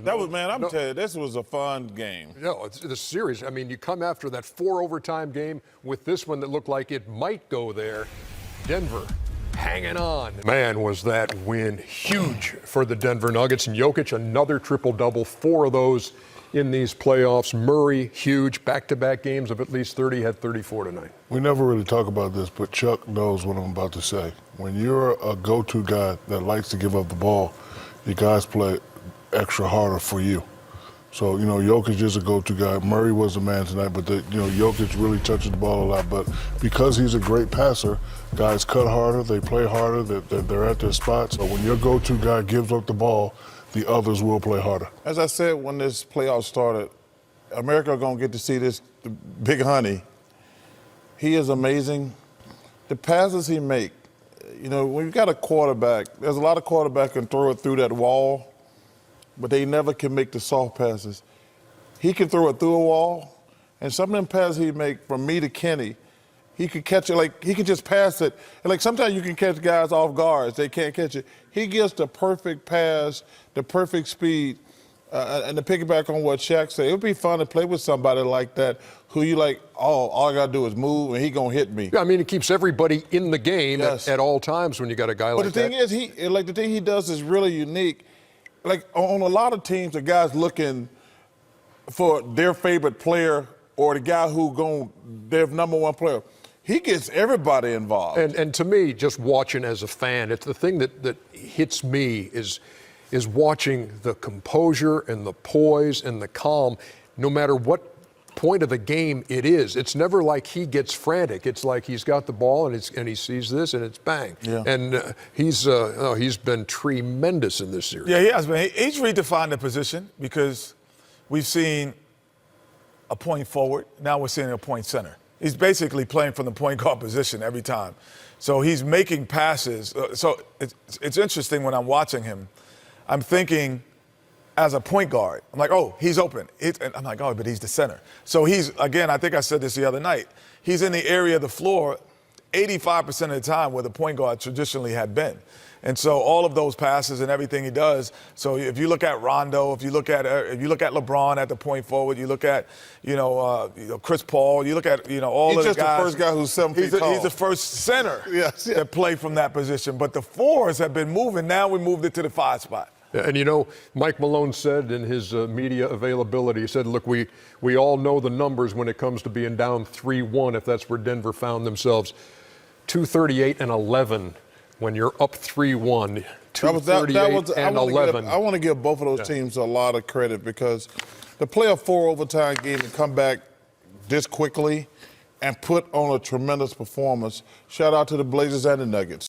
That was, man, I'm telling you, this was a fun game. No, it's the series. I mean, you come after that 4 overtime game with this one that looked like it might go there. Denver hanging on. Man, was that win huge for the Denver Nuggets. And Jokic, another triple-double, 4 of those in these playoffs. Murray, huge, back-to-back games of at least 30, had 34 tonight. We never really talk about this, but Chuck knows what I'm about to say. When you're a go-to guy that likes to give up the ball, your guys play extra harder for you. So, Jokic is a go-to guy. Murray was the man tonight, but, Jokic really touches the ball a lot. But because he's a great passer, guys cut harder, they play harder, they're at their spots. So when your go-to guy gives up the ball, the others will play harder. As I said when this playoff started, America are going to get to see this Big Honey. He is amazing. The passes he make, when you've got a quarterback, there's a lot of quarterbacks can throw it through that wall, but they never can make the soft passes. He can throw it through a wall, and some of them passes he make from me to Kenny, he could catch it, he could just pass it. And sometimes you can catch guys off guards, they can't catch it. He gets the perfect pass, the perfect speed, and to piggyback on what Shaq said, it would be fun to play with somebody like that who you all I got to do is move and he going to hit me. Yeah, I mean, it keeps everybody in the game at all times when you got a guy like that. But the thing is, the thing he does is really unique. On a lot of teams, the guy's looking for their favorite player or the guy their number one player. He gets everybody involved. And to me, just watching as a fan, it's the thing that hits me is watching the composure and the poise and the calm, no matter what point of the game it is. It's never like he gets frantic. It's like he's got the ball and he sees this and it's bang. Yeah. And he's been tremendous in this series. Yeah, he has been. He's redefined the position because we've seen a point forward. Now we're seeing a point center. He's basically playing from the point guard position every time. So he's making passes. So it's interesting when I'm watching him. I'm thinking as a point guard, I'm like, oh, he's open. And I'm like, oh, but he's the center. So he's, again, I think I said this the other night, he's in the area of the floor 85% of the time where the point guard traditionally had been. And so all of those passes and everything he does. So if you look at Rondo, if you look at LeBron at the point forward, you look at Chris Paul, you look at all of the guys. He's just the first guy who's 7 feet tall. He's the first center that play from that position. But the fours have been moving. Now we moved it to the 5 spot. And Mike Malone said in his media availability, he said, look, we all know the numbers when it comes to being down 3-1, if that's where Denver found themselves. 238 and 11 when you're up 3-1. 238 and 11. I want to give both of those teams a lot of credit because to play a 4 overtime game and come back this quickly and put on a tremendous performance, shout out to the Blazers and the Nuggets.